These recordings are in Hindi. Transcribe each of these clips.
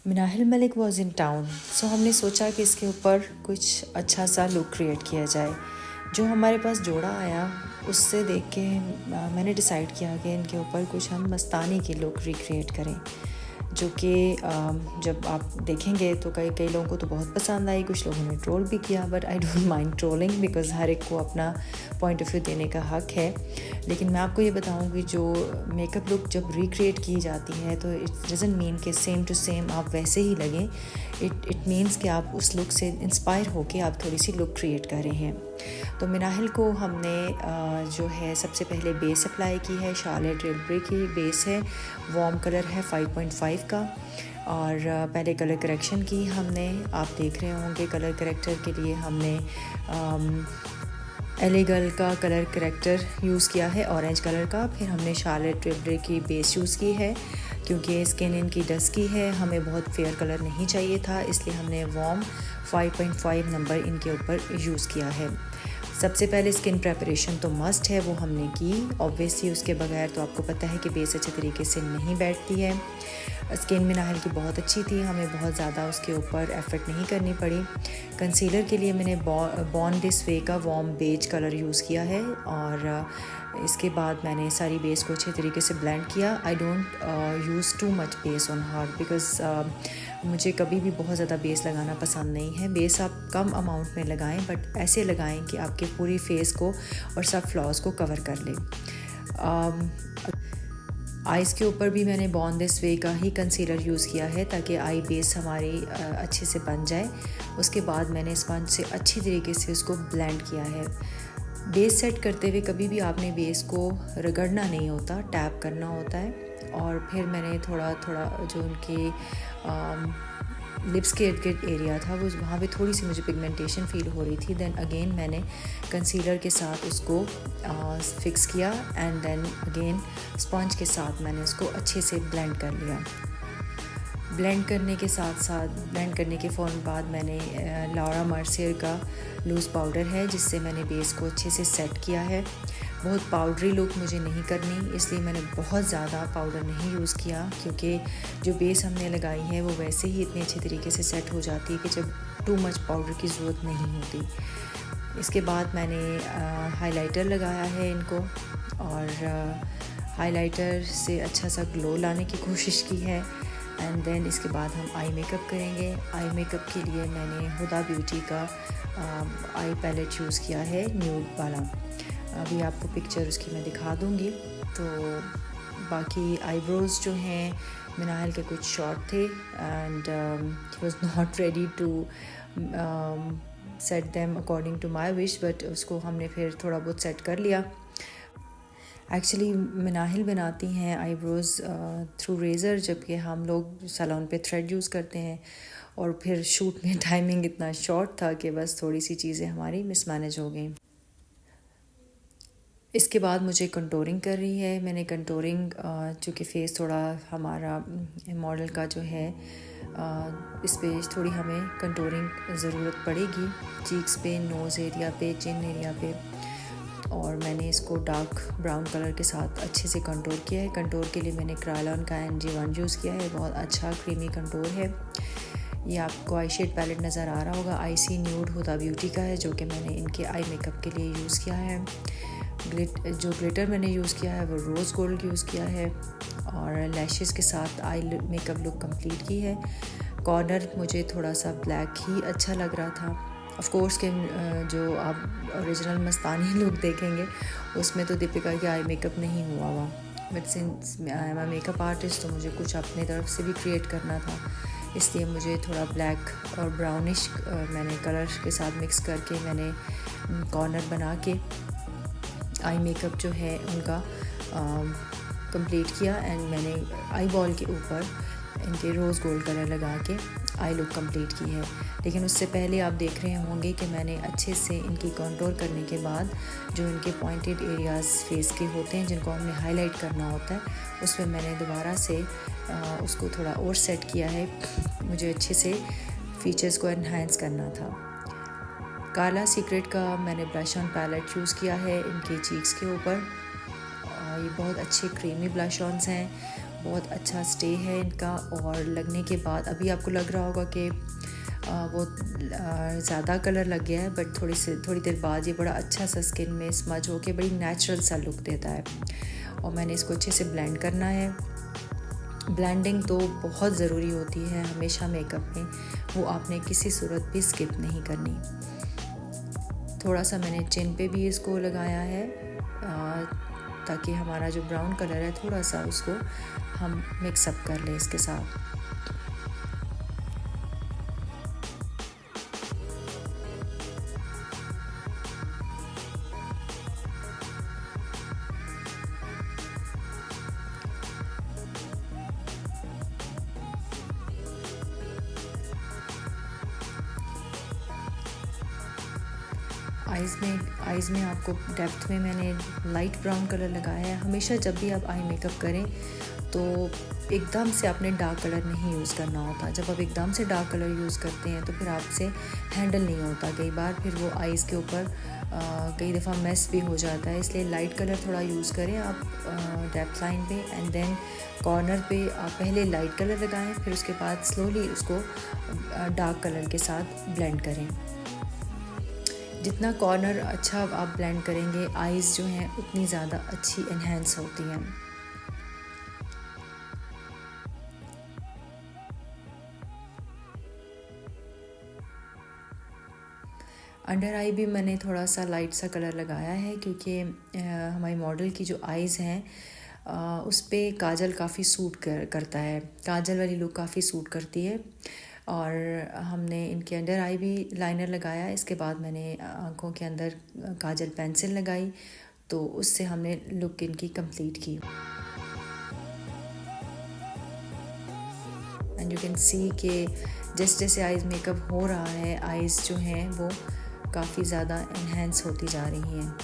Minahil Malik was in town, so हमने सोचा कि इसके ऊपर कुछ अच्छा सा लुक क्रिएट किया जाए। जो हमारे पास जोड़ा आया उससे देख के मैंने डिसाइड किया कि इनके ऊपर कुछ हम मस्तानी की लुक रिक्रिएट करें, जो कि जब आप देखेंगे तो कई कई लोगों को तो बहुत पसंद आई, कुछ लोगों ने ट्रोल भी किया, but I don't mind trolling because हर एक को अपना पॉइंट ऑफ व्यू देने का हक है। लेकिन मैं आपको ये बताऊंगी, जो मेकअप लुक जब रिक्रिएट की जाती है तो इट डजंट मीन कि सेम टू सेम आप वैसे ही लगें। इट मीन्स कि आप उस लुक से इंस्पायर होके आप थोड़ी सी लुक क्रिएट कर रहे हैं। तो मिनाहिल को हमने जो है सबसे पहले बेस अप्लाई की है, शार्लेट टिल्बरी की बेस है, वार्म कलर है 5.5 का। और पहले कलर करेक्शन की हमने, आप देख रहे होंगे कलर करेक्टर के लिए हमने एले गर्ल का कलर करेक्टर यूज़ किया है, ऑरेंज कलर का। फिर हमने शार्लेट टिल्बरी की बेस यूज़ की है, क्योंकि स्किन इनकी डस्की है, हमें बहुत फेयर कलर नहीं चाहिए था, इसलिए हमने वार्म 5.5 नंबर इनके ऊपर यूज़ किया है। सबसे पहले स्किन प्रेपरेशन तो मस्ट है, वो हमने की ऑब्वियसली। उसके बगैर तो आपको पता है कि बेस अच्छे तरीके से नहीं बैठती है। स्किन मिनाहिल की बहुत अच्छी थी, हमें बहुत ज़्यादा उसके ऊपर एफर्ट नहीं करनी पड़ी। कंसीलर के लिए मैंने बॉर्न दिस वे का वार्म बेज कलर यूज़ किया है, और इसके बाद मैंने सारी बेस को अच्छे तरीके से ब्लेंड किया। I don't use too much base on her because मुझे कभी भी बहुत ज़्यादा बेस लगाना पसंद नहीं है। बेस आप कम अमाउंट में लगाएं, बट ऐसे लगाएं कि आपके पूरी फेस को और सब फ्लॉज को कवर कर ले। आइज़ के ऊपर भी मैंने बॉर्न दिस वे का ही कंसीलर यूज़ किया है, ताकि आई बेस हमारी अच्छे से बन जाए। उसके बाद मैंने स्पंज से अच्छी तरीके से उसको ब्लेंड किया है। बेस सेट करते हुए कभी भी आपने बेस को रगड़ना नहीं होता, टैप करना होता है। और फिर मैंने थोड़ा थोड़ा जो उनके लिप्स के इर्द गिर्द एरिया था, वो वहाँ पे थोड़ी सी मुझे पिगमेंटेशन फील हो रही थी। देन अगेन मैंने कंसीलर के साथ उसको फिक्स किया, एंड देन अगेन स्पंज के साथ मैंने उसको अच्छे से ब्लेंड कर लिया। ब्लेंड करने के फ़ौरन बाद मैंने लॉरा मर्सियर का लूज़ पाउडर है, जिससे मैंने बेस को अच्छे से सेट किया है। बहुत पाउडरी लुक मुझे नहीं करनी, इसलिए मैंने बहुत ज़्यादा पाउडर नहीं यूज़ किया, क्योंकि जो बेस हमने लगाई है वो वैसे ही इतने अच्छे तरीके से सेट हो जाती है कि जब टू मच पाउडर की ज़रूरत नहीं होती। इसके बाद मैंने हाइलाइटर लगाया है इनको, और हाइलाइटर से अच्छा सा ग्लो लाने की कोशिश की है। एंड देन इसके बाद हम आई मेकअप करेंगे। आई मेकअप के लिए मैंने हुदा ब्यूटी का आई पैलेट यूज़ किया है, न्यूड वाला। अभी आपको पिक्चर उसकी मैं दिखा दूँगी। तो बाकी आईब्रोज़ जो हैं मिनाहिल के कुछ शॉर्ट थे, and he was not ready to set them according to my wish, but उसको हमने फिर थोड़ा बहुत सेट कर लिया। एक्चुअली मिनाहिल बनाती हैं आईब्रोज़ थ्रू रेज़र, जबकि हम लोग सैलून पे थ्रेड यूज़ करते हैं। और फिर शूट में टाइमिंग इतना शॉर्ट था कि बस थोड़ी सी चीज़ें हमारी मिसमैनेज हो गई। इसके बाद मुझे कंटूरिंग कर रही है। मैंने कंटूरिंग, चूँकि फ़ेस थोड़ा हमारा मॉडल का जो है, इस पे थोड़ी हमें कंटूरिंग ज़रूरत पड़ेगी, चीक्स पे, नोज़ एरिया पे, चिन एरिया पे। और मैंने इसको डार्क ब्राउन कलर के साथ अच्छे से कंटूर किया है। कंटूर के लिए मैंने क्रायलॉन का NG1 यूज़ किया है, बहुत अच्छा क्रीमी कंटूर है। ये आपको आई शेड पैलेट नज़र आ रहा होगा, आईसी न्यूड हुदा ब्यूटी का है, जो कि मैंने इनके आई मेकअप के लिए यूज़ किया है। जो ग्लिटर मैंने यूज़ किया है वो रोज़ गोल्ड यूज़ किया है, और लैशेज़ के साथ आई मेकअप लुक कंप्लीट की है। कॉर्नर मुझे थोड़ा सा ब्लैक ही अच्छा लग रहा था। ऑफ कोर्स के जो आप ओरिजिनल मस्तानी लुक देखेंगे उसमें तो दीपिका की आई मेकअप नहीं हुआ, but since I am a makeup artist तो मुझे कुछ अपने तरफ से भी क्रिएट करना था, इसलिए मुझे थोड़ा ब्लैक और ब्राउनिश मैंने कलर के साथ मिक्स करके मैंने कॉर्नर बना के आई मेकअप जो है उनका कंप्लीट किया। एंड मैंने आई बॉल के ऊपर इनके रोज़ गोल्ड कलर लगा के आई लुक कंप्लीट की है। लेकिन उससे पहले आप देख रहे होंगे कि मैंने अच्छे से इनकी कंटूर करने के बाद जो इनके पॉइंटेड एरियाज़ फेस के होते हैं, जिनको हमने हाईलाइट करना होता है, उसमें मैंने दोबारा से उसको थोड़ा और सेट किया है। मुझे अच्छे से फीचर्स को एनहांस करना था। काला सीक्रेट का मैंने ब्लश ऑन पैलेट यूज़ किया है इनके चीक्स के ऊपर। ये बहुत अच्छे क्रीमी ब्लश ऑन्स हैं, बहुत अच्छा स्टे है इनका। और लगने के बाद अभी आपको लग रहा होगा कि वो ज़्यादा कलर लग गया है, बट थोड़ी देर बाद ये बड़ा अच्छा सा स्किन में स्मज होके बड़ी नेचुरल सा लुक देता है। और मैंने इसको अच्छे से ब्लेंड करना है। ब्लेंडिंग तो बहुत ज़रूरी होती है हमेशा मेकअप में, वो आपने किसी सूरत भी स्किप नहीं करनी। थोड़ा सा मैंने चिन पे भी इसको लगाया है ताकि हमारा जो ब्राउन कलर है थोड़ा सा उसको हम मिक्सअप कर लें इसके साथ। आइज़ में आपको डेप्थ में मैंने लाइट ब्राउन कलर लगाया है। हमेशा जब भी आप आई मेकअप करें तो एकदम से आपने डार्क कलर नहीं यूज़ करना होता। जब आप एकदम से डार्क कलर यूज़ करते हैं तो फिर आपसे हैंडल नहीं होता, कई बार फिर वो आइज़ के ऊपर कई दफ़ा मेस भी हो जाता है। इसलिए लाइट कलर थोड़ा यूज़ करें आप डेप्थ लाइन पे, एंड देन कॉर्नर पे आप पहले लाइट कलर लगाएं, फिर उसके बाद स्लोली उसको डार्क कलर के साथ ब्लेंड करें। जितना कॉर्नर अच्छा आप ब्लेंड करेंगे, आइज़ जो हैं उतनी ज़्यादा अच्छी इन्हेंस होती हैं। अंडर आई भी मैंने थोड़ा सा लाइट सा कलर लगाया है, क्योंकि हमारी मॉडल की जो आइज़ हैं उस पर काजल काफ़ी सूट करता है, काजल वाली लुक काफ़ी सूट करती है। और हमने इनके अंडर आई भी लाइनर लगाया। इसके बाद मैंने आँखों के अंदर काजल पेंसिल लगाई, तो उससे हमने लुक इनकी कंप्लीट की। एंड यू कैन सी कि जैसे जैसे आइज़ मेकअप हो रहा है, आइज़ जो हैं वो काफ़ी ज़्यादा इन्हेंस होती जा रही हैं।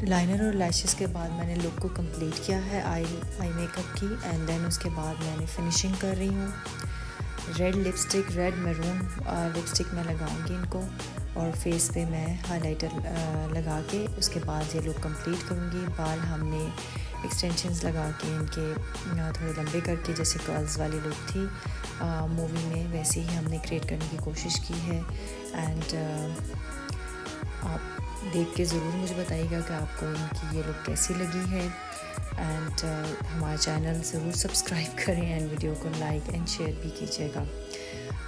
लाइनर और लैशेस के बाद मैंने लुक को कंप्लीट किया है आई मेकअप की। एंड देन उसके बाद मैंने फिनिशिंग कर रही हूँ। Red lipstick, red maroon lipstick मैं लगाऊंगी इनको, और फेस पे मैं हाइलाइटर लगा के उसके बाद ये लुक कंप्लीट करूँगी। बाल हमने एक्सटेंशंस लगा के इनके थोड़े लंबे करके, जैसे कर्ल्स वाली लुक थी मूवी में, वैसे ही हमने क्रिएट करने की कोशिश की है। एंड आप देख के ज़रूर मुझे बताइएगा कि आपको इनकी ये लुक कैसी लगी है। एंड हमारा चैनल ज़रूर सब्सक्राइब करें एंड वीडियो को लाइक एंड शेयर भी कीजिएगा।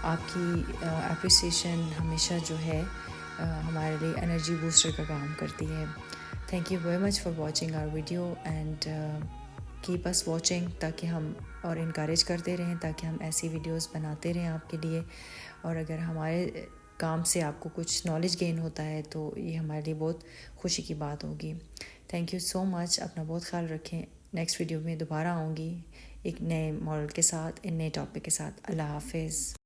आपकी अप्रिसिएशन हमेशा जो है हमारे लिए एनर्जी बूस्टर का काम करती है। Thank you very much for watching our video and keep us watching, ताकि हम और इनकरेज करते रहें, ताकि हम ऐसी वीडियोस बनाते रहें आपके लिए। और अगर हमारे काम से आपको कुछ नॉलेज गेन होता है तो ये हमारे लिए बहुत खुशी की बात होगी। Thank you so much. अपना बहुत ख्याल रखें। नेक्स्ट वीडियो में दोबारा आऊँगी एक नए मॉडल के साथ, एक नए टॉपिक के साथ। अल्लाह हाफिज़।